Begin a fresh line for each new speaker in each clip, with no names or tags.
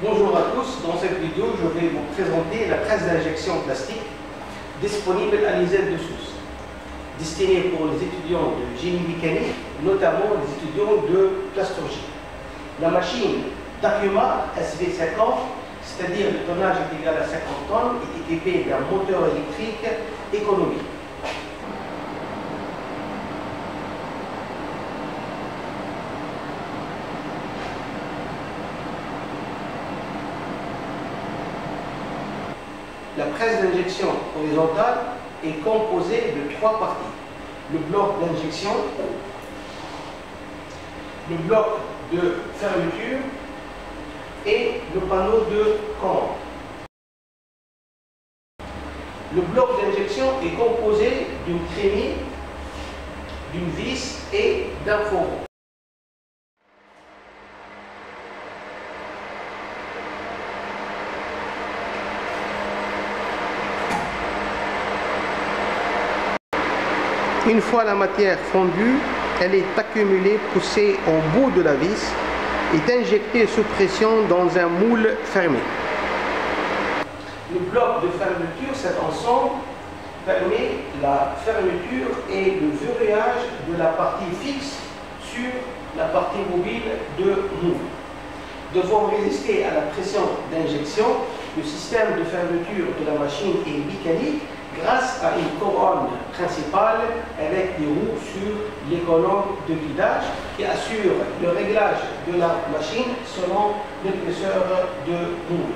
Bonjour à tous, dans cette vidéo je vais vous présenter la presse d'injection plastique disponible à l'ISEP de Sousse, destinée pour les étudiants de génie mécanique, notamment les étudiants de plasturgie. La machine Dacuma SV50, c'est-à-dire le tonnage est égal à 50 tonnes, est équipée d'un moteur électrique économique. La presse d'injection horizontale est composée de trois parties. Le bloc d'injection, le bloc de fermeture et le panneau de commande. Le bloc d'injection est composé d'une trémie, d'une vis et d'un fourreau. Une fois la matière fondue, elle est accumulée, poussée en bout de la vis et injectée sous pression dans un moule fermé. Le bloc de fermeture, cet ensemble, permet la fermeture et le verrouillage de la partie fixe sur la partie mobile de moule. Devant résister à la pression d'injection, le système de fermeture de la machine est mécanique grâce à une couronne principale avec des roues sur les colonnes de guidage qui assurent le réglage de la machine selon l'épaisseur de moule.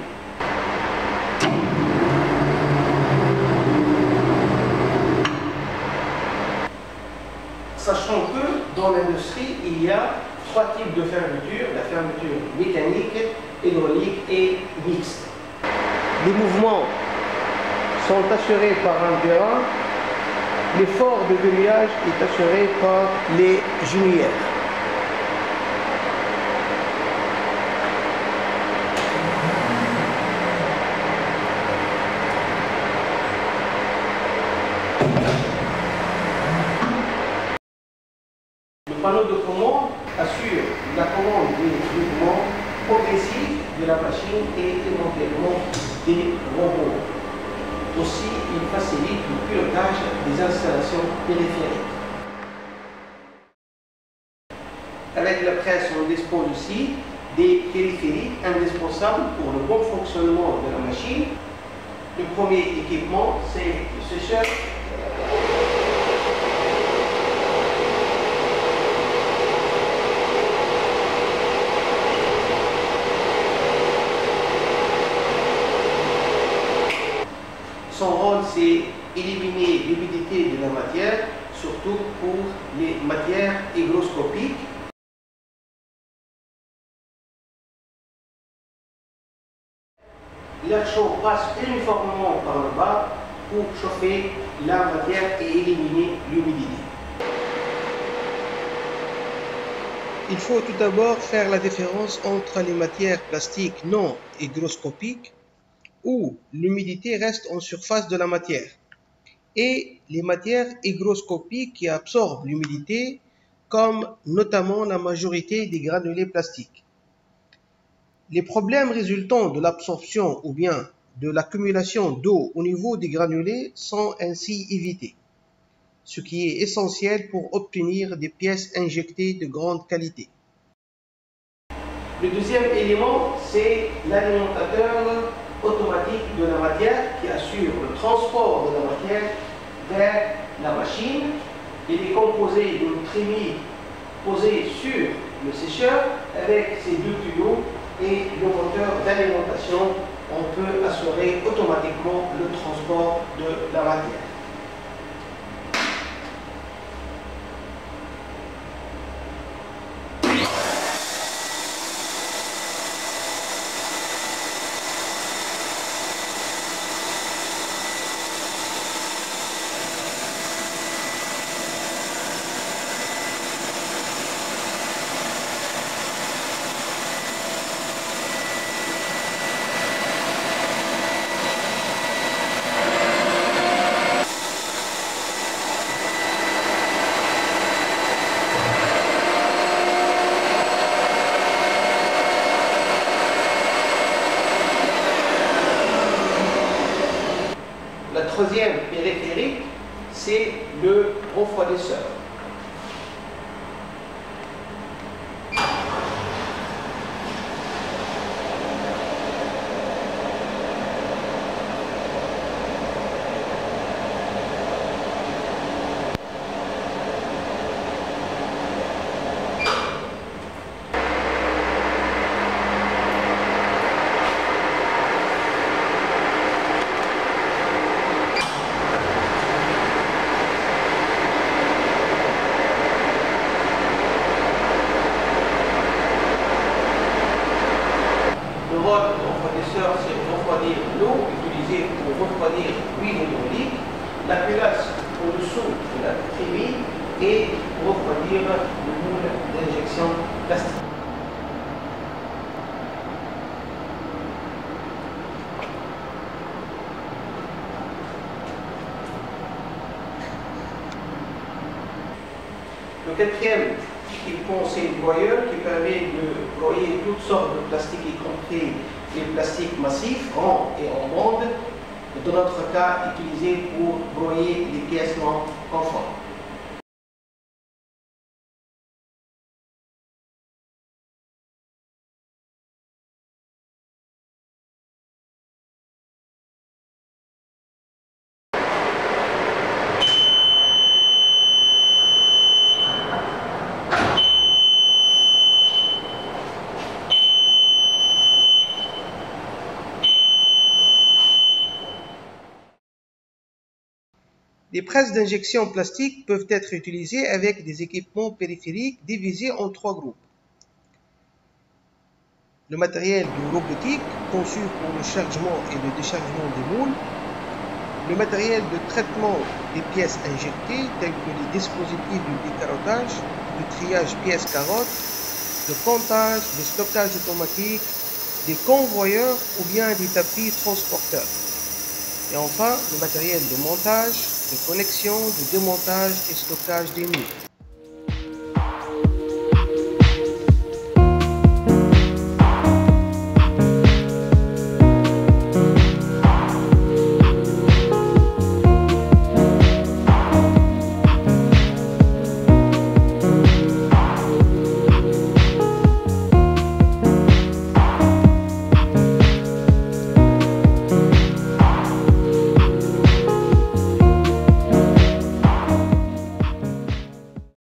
Sachant que dans l'industrie, il y a trois types de fermeture, la fermeture mécanique, hydraulique et mixte. Les mouvements sont assurés par un vérin, l'effort de verrouillage est assuré par les genouillères. Le panneau de commande assure la commande des mouvements progressifs de la machine et éventuellement des robots. Aussi, il facilite le pilotage des installations périphériques. Avec la presse, on dispose aussi des périphériques indispensables pour le bon fonctionnement de la machine. Le premier équipement, c'est le sécheur. Son rôle, c'est éliminer l'humidité de la matière, surtout pour les matières hygroscopiques. L'air chaud passe uniformément par le bas pour chauffer la matière et éliminer l'humidité. Il faut tout d'abord faire la différence entre les matières plastiques non hygroscopiques où l'humidité reste en surface de la matière, et les matières hygroscopiques qui absorbent l'humidité, comme notamment la majorité des granulés plastiques. Les problèmes résultant de l'absorption ou bien de l'accumulation d'eau au niveau des granulés sont ainsi évités, ce qui est essentiel pour obtenir des pièces injectées de grande qualité. Le deuxième élément, c'est l'alimentateur automatique de la matière qui assure le transport de la matière vers la machine. Il est composé d'une trémie posée sur le sécheur avec ses deux tuyaux et le moteur d'alimentation. On peut assurer automatiquement le transport de la matière. troisième périphérique, c'est le refroidisseur. Le rôle du refroidisseur, c'est de refroidir l'eau utilisée pour refroidir l'huile hydraulique, la culasse au-dessous de la trémie et pour refroidir le moule d'injection plastique. Le quatrième équipement, c'est le broyeur qui permet de broyer toutes sortes de plastiques, y compris les plastiques massifs, ronds et en bande, dans notre cas utilisés pour broyer les piècements conformes. Les presses d'injection plastique peuvent être utilisées avec des équipements périphériques divisés en 3 groupes. Le matériel de robotique conçu pour le chargement et le déchargement des moules. Le matériel de traitement des pièces injectées tels que les dispositifs de décarottage, de triage pièces carottes, de comptage, de stockage automatique, des convoyeurs ou bien des tapis transporteurs. Et enfin, le matériel de montage, de connexion, de démontage et stockage des moules.